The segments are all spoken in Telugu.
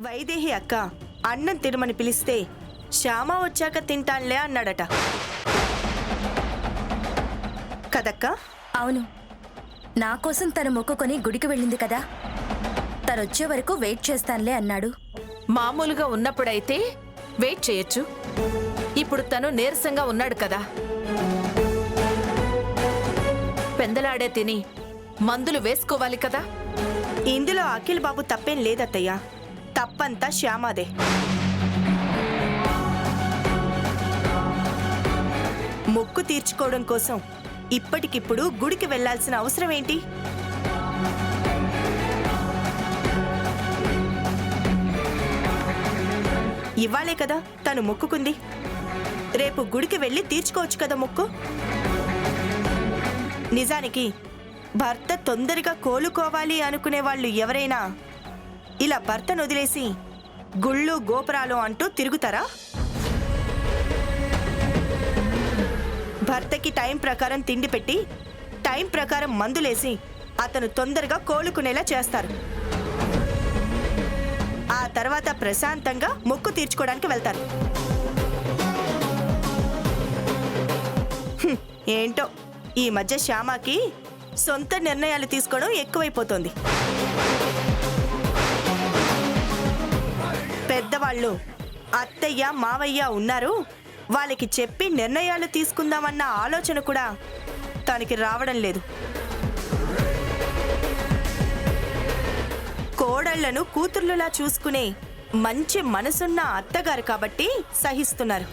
వైదేహి అక్క అన్నం తినమని పిలిస్తే శ్యామ వచ్చాక తింటానులే అన్నాడట కదక్క. అవును, నా కోసం తను మొక్కుకొని గుడికి వెళ్ళింది కదా, తనొచ్చే వరకు వెయిట్ చేస్తానులే అన్నాడు. మామూలుగా ఉన్నప్పుడైతే వెయిట్ చేయొచ్చు, ఇప్పుడు తను నీరసంగా ఉన్నాడు కదా, పెందలాడే తిని మందులు వేసుకోవాలి కదా. ఇందులో అఖిల్ బాబు తప్పేం లేదత్తయ్య, తప్పంతా శ్యామాదే. మొక్కు తీర్చుకోవడం కోసం ఇప్పటికిప్పుడు గుడికి వెళ్లాల్సిన అవసరం ఏంటి? ఇవాళే కదా తను మొక్కుకుంది, రేపు గుడికి వెళ్ళి తీర్చుకోవచ్చు కదా మొక్కు. నిజానికి భర్త తొందరగా కోలుకోవాలి అనుకునే వాళ్ళు ఎవరైనా ఇలా భర్తను వదిలేసి గుళ్ళు గోపురాలు అంటూ తిరుగుతారా? భర్తకి టైం ప్రకారం తిండి పెట్టి టైం ప్రకారం మందులేసి అతను తొందరగా కోలుకునేలా చేస్తారు. ఆ తర్వాత ప్రశాంతంగా మొక్కు తీర్చుకోవడానికి వెళ్తారు. ఏంటో ఈ మధ్య శ్యామకి సొంత నిర్ణయాలు తీసుకోవడం ఎక్కువైపోతుంది. పెద్దవాళ్ళు అత్తయ్య మావయ్య ఉన్నారు, వాళ్ళకి చెప్పి నిర్ణయాలు తీసుకుందామన్న ఆలోచన కూడా తనకి రావడం లేదు. కోడళ్లను కూతుర్లులా చూసుకునే మంచి మనసున్న అత్తగారు కాబట్టి సహిస్తున్నారు.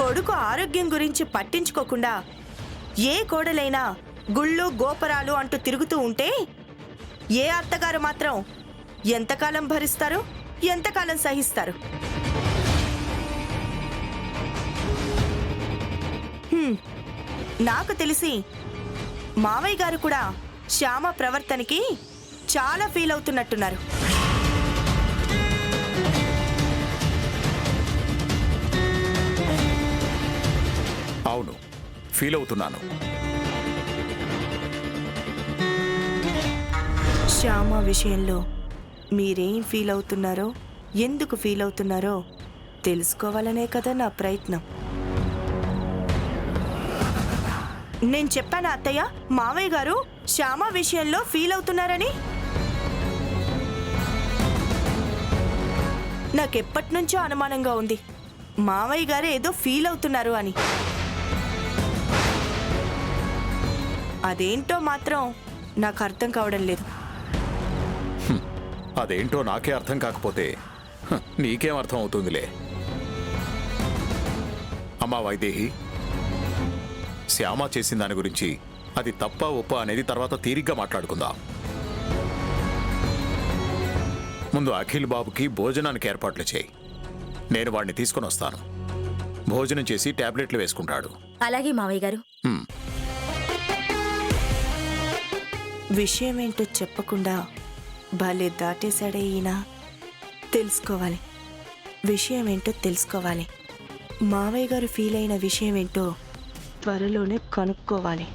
కొడుకు ఆరోగ్యం గురించి పట్టించుకోకుండా ఏ కోడలైనా గుళ్ళు గోపురాలు అంటూ తిరుగుతూ ఉంటే ఏ అత్తగారు మాత్రం ఎంతకాలం భరిస్తారు, ఎంతకాలం సహిస్తారు? నాకు తెలిసి మావయ్య గారు కూడా శ్యామ ప్రవర్తనకి చాలా ఫీల్ అవుతున్నట్టున్నారు. అవును, ఫీల్ అవుతున్నాను. శ్యామ విషయంలో మీరేం ఫీల్ అవుతున్నారో, ఎందుకు ఫీల్ అవుతున్నారో తెలుసుకోవాలనే కదా నా ప్రయత్నం. నేను చెప్పాను అత్తయ్య, మావయ్య గారు శ్యామ విషయంలో ఫీల్ అవుతున్నారని. నాకెప్పటి నుంచో అనుమానంగా ఉంది మావయ్య గారు ఏదో ఫీల్ అవుతున్నారు అని. అదేంటో మాత్రం నాకు అర్థం కావడం లేదు. అదేంటో నాకే అర్థం కాకపోతే నీకేం అర్థం అవుతుందిలే. అమ్మా వైదేహి, శ్యామ చేసిన దాని గురించి అది తప్ప ఒప్ప అనేది తర్వాత తీరిగ్గా మాట్లాడుకుందాం. ముందు అఖిల్ బాబుకి భోజనానికి ఏర్పాట్లు చేయి, నేను వాడిని తీసుకొని వస్తాను. భోజనం చేసి టాబ్లెట్లు వేసుకుంటాడు. అలాగే మావయ్య గారు. విషయం ఏంటో చెప్పకుండా భలే దాటేశాడే ఈయన. తెలుసుకోవాలి, విషయం ఏంటో తెలుసుకోవాలి. మావయ్య గారు ఫీల్ అయిన విషయం ఏంటో త్వరలోనే కనుక్కోవాలి.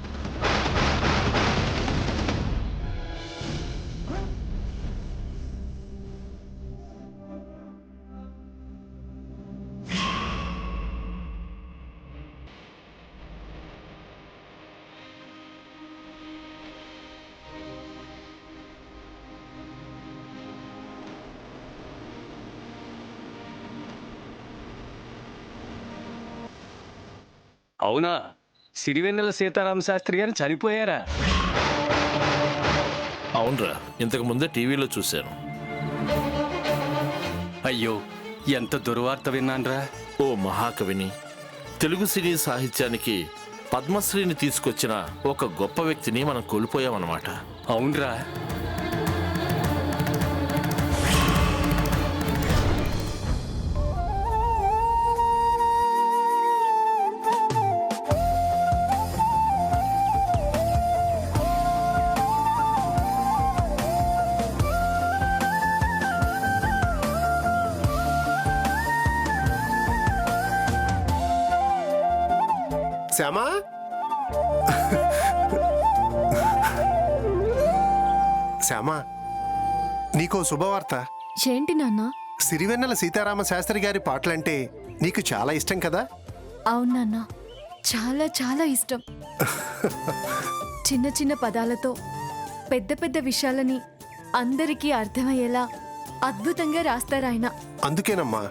అవునా, సిరివెన్నెల సీతారామ శాస్త్రి గారు చనిపోయారా? అవునరా, ఇంతకు ముందే టీవీలో చూశాను. అయ్యో, ఎంత దుర్వార్త విన్నాన్రా. ఓ మహాకవిని, తెలుగు సినీ సాహిత్యానికి పద్మశ్రీని తీసుకొచ్చిన ఒక గొప్ప వ్యక్తిని మనం కోల్పోయామన్నమాట. అవునరా. శ్యామా, శ్యామా, నీకో శుభవార్త. ఏంటి నాన్న? సిరివెన్నెల సీతారామ శాస్త్రి గారి పాటలంటే నీకు చాలా ఇష్టం కదా? అవును నాన్న, చాలా చాలా ఇష్టం. చిన్న చిన్న పదాలతో పెద్ద పెద్ద విషయాలని అందరికీ అర్థమయ్యేలా అద్భుతంగా రాస్తారాయన. అందుకేనమ్మా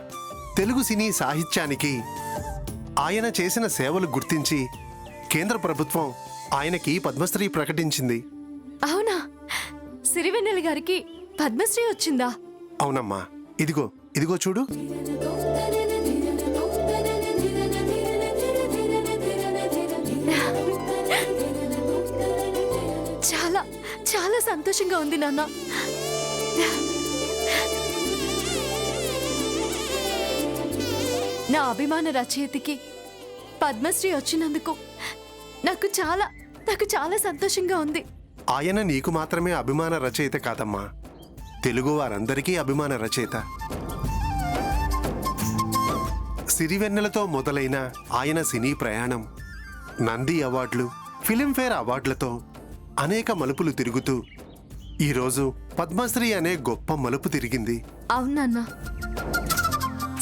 తెలుగు సినీ సాహిత్యానికి ఆయన చేసిన సేవలు గుర్తించి కేంద్ర ప్రభుత్వం ఆయనకి పద్మశ్రీ ప్రకటించింది. అవునా? సిరివెన్నెల గారికి పద్మశ్రీ వచ్చిందా? అవునమ్మా, ఇదిగో ఇదిగో చూడు. చాలా చాలా సంతోషంగా ఉంది నాన్న. నా అభిమాన రచయితకి పద్మశ్రీ వచ్చినందుకు నాకు చాలా సంతోషంగా ఉంది. ఆయన నీకు మాత్రమే అభిమాన రచయిత కాదమ్మా, తెలుగు వారందరికీ అభిమాన రచయిత. సిరివెన్నెలతో మొదలైన ఆయన సినీ ప్రయాణం నంది అవార్డులు, ఫిలింఫేర్ అవార్డులతో అనేక మలుపులు తిరుగుతూ ఈరోజు పద్మశ్రీ అనే గొప్ప మలుపు తిరిగింది. అవునన్నా,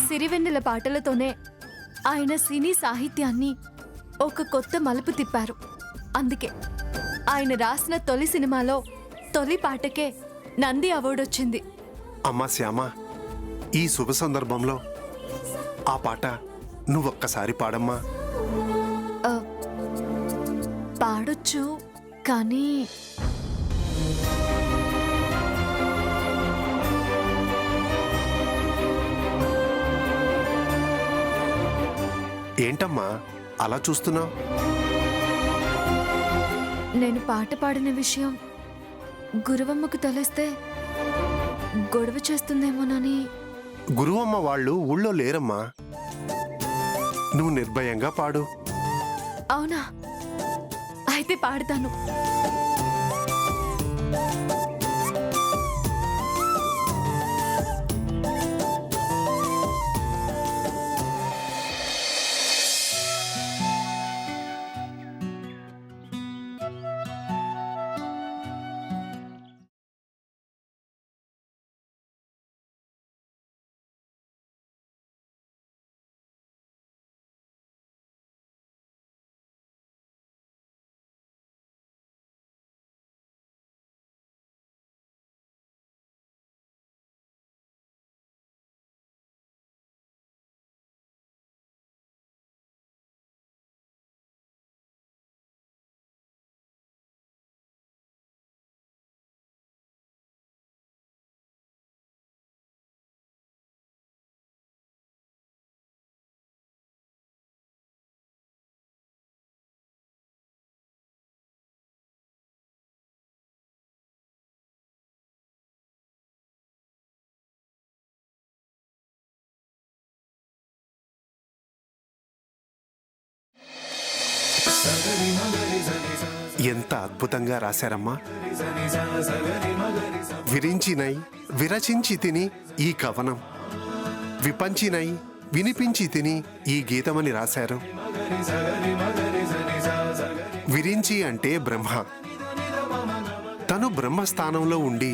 సిరివెన్నెల పాటలతోనే ఆయన సినీ సాహిత్యాన్ని ఒక కొత్త మలుపు తిప్పారు. అందుకే ఆయన రాసిన తొలి సినిమాలో తొలి పాటకే నంది అవార్డు వచ్చింది. అమ్మా శ్యామ, ఈ శుభ సందర్భంలో ఆ పాట నువ్వొక్కసారి పాడమ్మా. ఆ, పాడొచ్చు, కానీ ఏంటమ్మా అలా చూస్తున్నావు? నేను పాట పాడిన విషయం గురువమ్మకు తెలిస్తే గొడవ చేస్తుందేమోనని. గురువమ్మ వాళ్ళు ఊళ్ళో లేరమ్మా, నువ్వు నిర్భయంగా పాడు. అవునా? అయితే పాడతాను. ఎంత అద్భుతంగా రాశారమ్మా. విరించినై విరచించి తిని ఈ కవనం, విపంచినై వినిపించి తిని ఈ గీతమని రాశారు. విరించి అంటే బ్రహ్మ. తను బ్రహ్మస్థానంలో ఉండి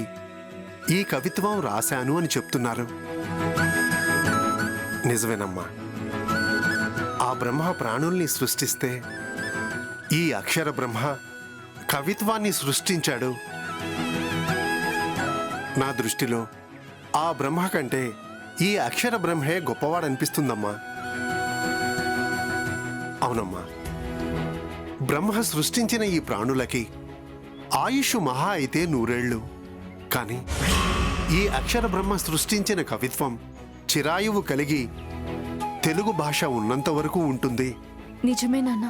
ఈ కవిత్వం రాశాను అని చెప్తున్నారు. నిజమేనమ్మా, ఆ బ్రహ్మ ప్రాణుల్ని సృష్టిస్తే ఈ అక్షర బ్రహ్మ కవిత్వాన్ని సృష్టించాడు. నా దృష్టిలో ఆ బ్రహ్మ కంటే ఈ అక్షర బ్రహ్మే గొప్పవాడనిపిస్తుందమ్మా. అవునమ్మా, బ్రహ్మ సృష్టించిన ఈ ప్రాణులకి ఆయుష్ మహా అయితే 100 ఏళ్ళు. కానీ ఈ అక్షర బ్రహ్మ సృష్టించిన కవిత్వం చిరాయువు కలిగి తెలుగు భాష ఉన్నంత వరకు ఉంటుంది. నిజమే నాన్న,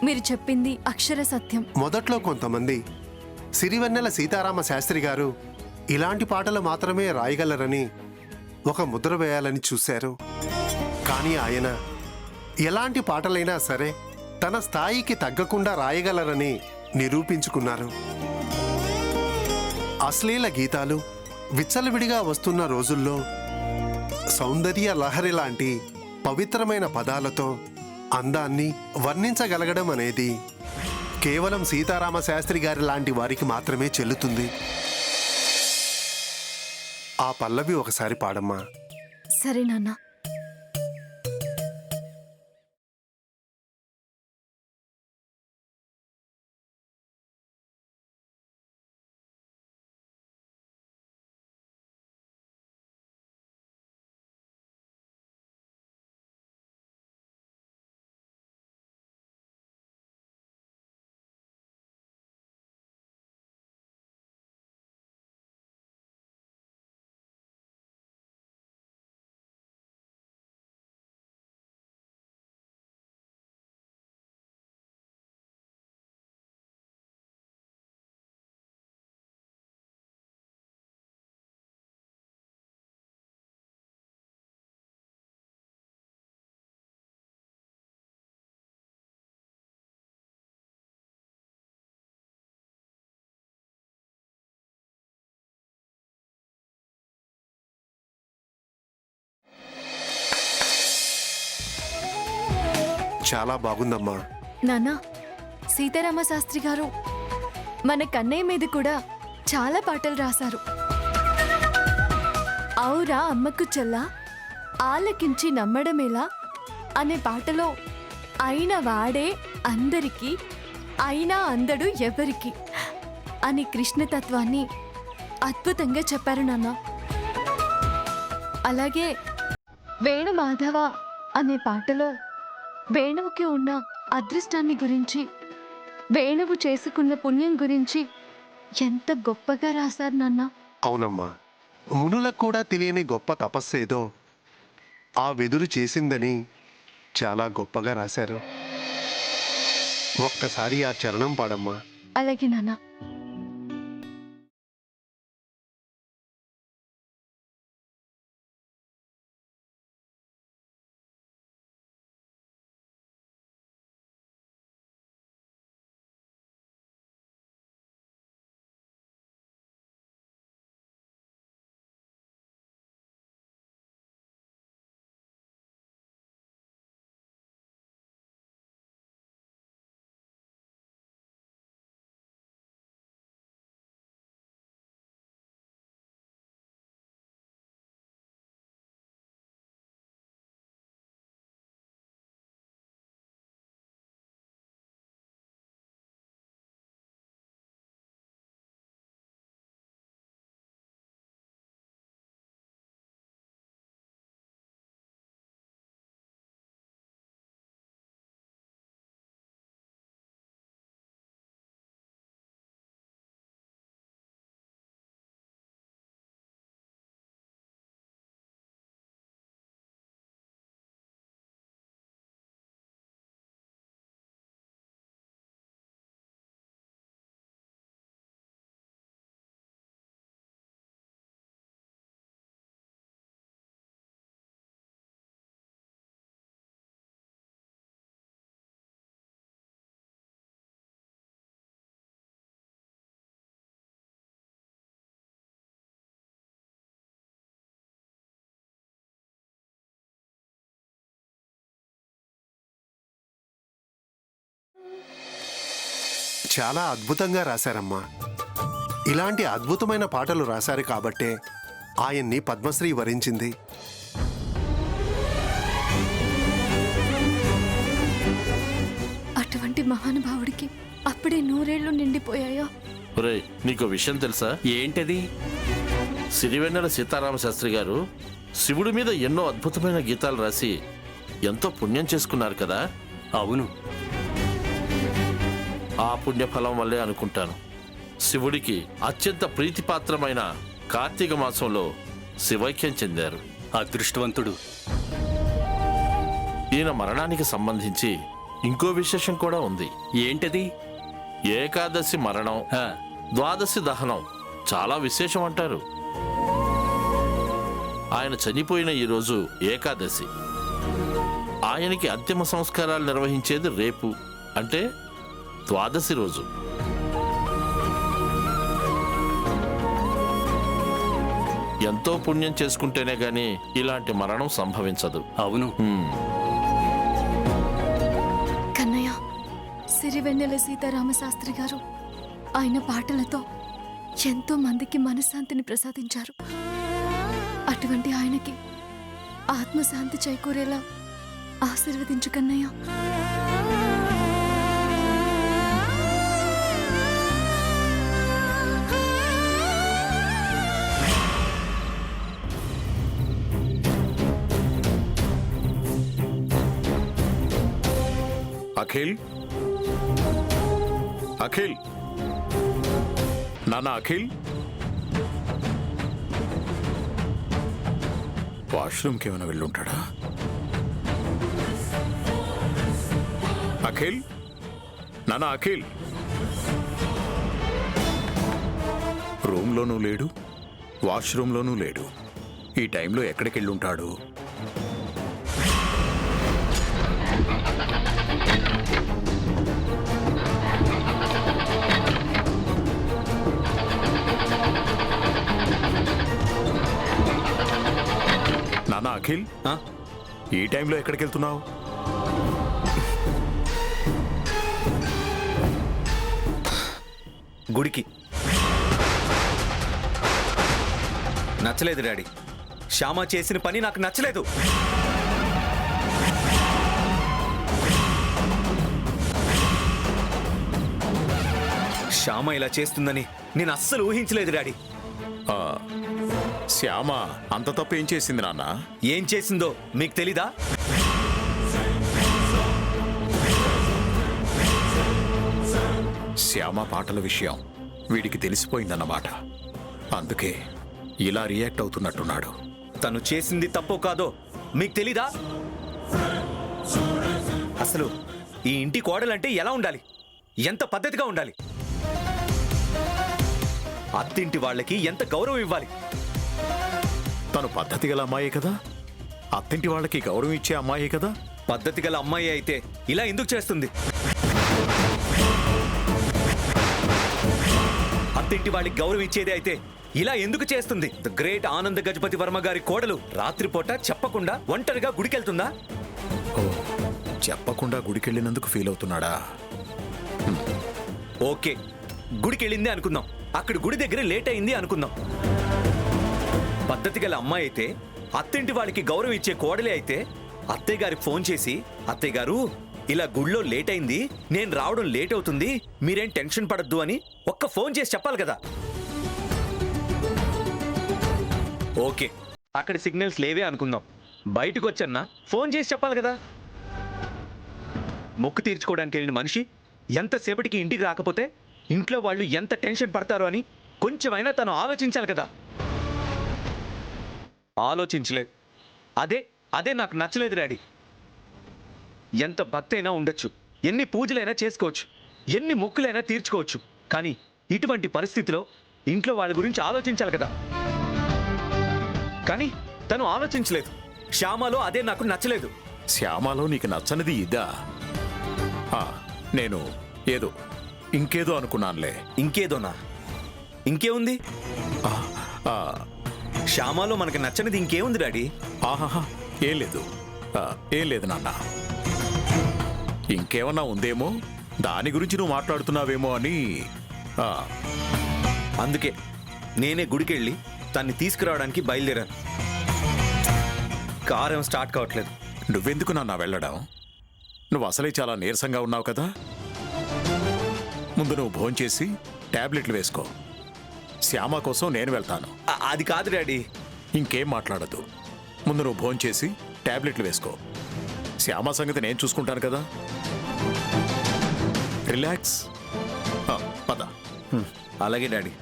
మీరు చెప్పింది అక్షర సత్యం. మొదట్లో కొంతమంది సిరివెన్నెల సీతారామ శాస్త్రి గారు ఇలాంటి పాటలు మాత్రమే రాయగలరని ఒక ముద్ర వేయాలని చూశారు. కానీ ఆయన ఎలాంటి పాటలైనా సరే తన స్థాయికి తగ్గకుండా రాయగలరని నిరూపించుకున్నారు. అశ్లీల గీతాలు విచ్చలవిడిగా వస్తున్న రోజుల్లో సౌందర్య లహరి లాంటి పవిత్రమైన పదాలతో అందాన్ని వర్ణించగలగడం అనేది కేవలం సీతారామ శాస్త్రి గారి లాంటి వారికి మాత్రమే చెల్లుతుంది. ఆ పల్లవి ఒకసారి పాడమ్మా. సరే నాన్న. చాలా బాగుందమ్మా. నాన్న, సీతారామ శాస్త్రి గారు మన కన్నయ్య మీద కూడా చాలా పాటలు రాశారు. ఔరా అమ్మకు చెల్ల ఆలకించి నమ్మడమేలా అనే పాటలో అయిన వాడే అందరికీ అయినా అందడు ఎవరికి అని కృష్ణతత్వాన్ని అద్భుతంగా చెప్పారు నాన్న. అలాగే వేణు మాధవ అనే పాటలో వేణువుకి ఉన్న అదృష్టాన్ని గురించి, వేణువు చేసుకున్న పుణ్యం గురించి ఎంత గొప్పగా రాశారు నాన్న. అవునమ్మా, మునులకు కూడా తెలియని గొప్ప తపస్సేదో ఆ వెదురు చేసిందని చాలా గొప్పగా రాశారు. ఒక్కసారి ఆ చరణం పాడమ్మా. అలాగే నాన్న. చాలా అద్భుతంగా రాశారమ్మా. ఇలాంటి అద్భుతమైన పాటలు రాశారు కాబట్టే ఆయన్ని పద్మశ్రీ వరించింది. అటువంటి మహానుభావుడికి అప్పుడే 100 ఏళ్ళు నిండిపోయాయో. ఒరేయ్, నీకో విషయం తెలుసా? ఏంటది? సిరివెన్నెల సీతారామ శాస్త్రి గారు శివుడి మీద ఎన్నో అద్భుతమైన గీతాలు రాసి ఎంతో పుణ్యం చేసుకున్నారు కదా. అవును. ఆ పుణ్యఫలం వల్లే అనుకుంటాను శివుడికి అత్యంత ప్రీతిపాత్రమైన కార్తీక మాసంలో శివైక్యం చెందారు. అదృష్టవంతుడు. ఈయన మరణానికి సంబంధించి ఇంకో విశేషం కూడా ఉంది. ఏంటది? ఏకాదశి మరణం, ఆ, ద్వాదశి దహనం చాలా విశేషం అంటారు. ఆయన చనిపోయిన ఈ రోజు ఏకాదశి. ఆయనకి అంతిమ సంస్కారాలు నిర్వహించేది రేపు, అంటే ద్వాదశి రోజు. ఎంతో పుణ్యం చేసుకుంటేనే గాని ఇలాంటి మరణం సంభవించదు. అవును. కన్నయ్య, సిరివెన్నెల సీతారామ శాస్త్రి గారు ఆయన పాటలతో ఎంతో మందికి మనశ్శాంతిని ప్రసాదించారు. అటువంటి ఆయనకి ఆత్మశాంతి చేకూరేలా ఆశీర్వదించు కన్నయ్య. అఖిల్, అఖిల్, నాన్న అఖిల్, వాష్రూమ్కి ఏమైనా వెళ్ళుంటాడా? అఖిల్, నాన్న అఖిల్, రూమ్లోనూ లేడు, వాష్రూమ్లోనూ లేడు. ఈ టైంలో ఎక్కడికి వెళ్ళుంటాడు? నాన్న అఖిల్, ఈ టైంలో ఎక్కడికి వెళ్తున్నావు? గుడికి. నచ్చలేదు డాడీ. శ్యామ చేసిన పని నాకు నచ్చలేదు. శ్యామ ఇలా చేస్తుందని నేను అస్సలు ఊహించలేదు డాడీ. శ్యామ అంత తప్పు ఏం చేసింది నాన్న? ఏం చేసిందో మీకు తెలీదా? శ్యామ పాటల విషయం వీడికి తెలిసిపోయిందన్నమాట. అందుకే ఇలా రియాక్ట్ అవుతున్నట్టున్నాడు. తను చేసింది తప్పో కాదో మీకు తెలీదా? అసలు ఈ ఇంటి కోడలంటే ఎలా ఉండాలి? ఎంత పద్ధతిగా ఉండాలి? అత్తింటి వాళ్ళకి ఎంత గౌరవం ఇవ్వాలి? తను పద్ధతి గల అమ్మాయే కదా, అత్తింటి వాళ్ళకి గౌరవం ఇచ్చే అమ్మాయే కదా. పద్ధతి గల అమ్మాయి అయితే ఇలా ఎందుకు చేస్తుంది? అత్తింటి వాళ్ళకి గౌరవం ఇచ్చేది అయితే ఇలా ఎందుకు చేస్తుంది? ద గ్రేట్ ఆనంద గజపతి వర్మ గారి కోడలు రాత్రిపూట చెప్పకుండా ఒంటరిగా గుడికెళ్తుందా? చెప్పకుండా గుడికెళ్ళినందుకు ఫీల్ అవుతున్నాడా? ఓకే, గుడికెళ్ళింది అనుకుందాం. అక్కడ గుడి దగ్గర లేట్ అయింది అనుకుందాం. పద్ధతి గల అమ్మాయి అయితే, అత్తింటి వాళ్ళకి గౌరవం ఇచ్చే కోడలే అయితే అత్తయ్య గారికి ఫోన్ చేసి, అత్తయ్య గారు ఇలా గుడిలో లేట్ అయింది, నేను రావడం లేట్ అవుతుంది, మీరేం టెన్షన్ పడద్దు అని ఒక్క ఫోన్ చేసి చెప్పాలి కదా. ఓకే, అక్కడ సిగ్నల్స్ లేవే అనుకుందాం. బయటకు వచ్చన్నా ఫోన్ చేసి చెప్పాలి కదా. మొక్కు తీర్చుకోవడానికి వెళ్ళిన మనిషి ఎంతసేపటికి ఇంటికి రాకపోతే ఇంట్లో వాళ్ళు ఎంత టెన్షన్ పడతారో అని కొంచెమైనా తను ఆలోచించాలి కదా. ఆలోచించలేదు. అదే నాకు నచ్చలేదు డాడీ. ఎంత భక్తి అయినా ఉండొచ్చు, ఎన్ని పూజలైనా చేసుకోవచ్చు, ఎన్ని మొక్కులైనా తీర్చుకోవచ్చు, కానీ ఇటువంటి పరిస్థితిలో ఇంట్లో వాళ్ళ గురించి ఆలోచించాలి కదా. కానీ తను ఆలోచించలేదు. శ్యామలో అదే నాకు నచ్చలేదు. శ్యామలో నీకు నచ్చనిది ఇదా? నేను ఇంకేదో అనుకున్నానులే. ఇంకేదోనా? ఇంకేముంది? శ్యామలో మనకి నచ్చనిది ఇంకేముంది డాడీ? ఆహాహా, ఏం లేదు నాన్న. ఇంకేమన్నా ఉందేమో, దాని గురించి నువ్వు మాట్లాడుతున్నావేమో అని. అందుకే నేనే గుడికెళ్ళి తన్ని తీసుకురావడానికి బయలుదేరాను. కారం స్టార్ట్ కావట్లేదు. నువ్వెందుకు నాన్న వెళ్ళడం? నువ్వు అసలే చాలా నీరసంగా ఉన్నావు కదా. ముందు నువ్వు భోంచేసి టాబ్లెట్లు వేసుకో. శ్యామ కోసం నేను వెళ్తాను. అది కాదు డాడీ. ఇంకేం మాట్లాడద్దు. ముందు నువ్వు భోంచేసి టాబ్లెట్లు వేసుకో. శ్యామ సంగతి నేను చూసుకుంటాను కదా. రిలాక్స్. పద. అలాగే డాడీ.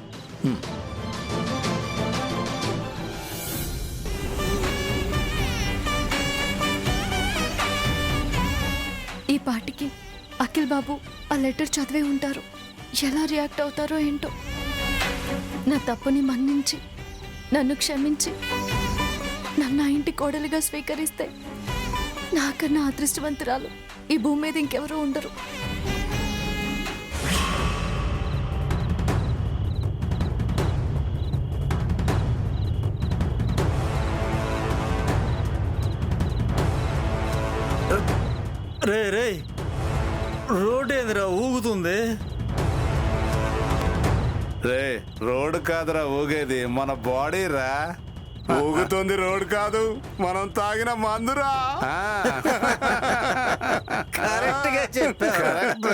ఈ పాటికి అఖిల్ బాబు ఆ లెటర్ చదివే ఉంటారు. ఎలా రియాక్ట్ అవుతారో ఏంటో. నా తప్పుని మన్నించి, నన్ను క్షమించి, నన్ను ఆ ఇంటి కోడలిగా స్వీకరిస్తే నాకన్నా అదృష్టవంతురాలు ఈ భూమి మీద ఇంకెవరూ ఉండరు. రే రోడ్ ఏందిరా ఊగుతుంది? రే రోడ్ కాదురా ఊగేది మన బాడీ రా. ఊగుతుంది రోడ్ కాదు, మనం తాగిన మందురా. కరెక్ట్ గా చెప్పావు.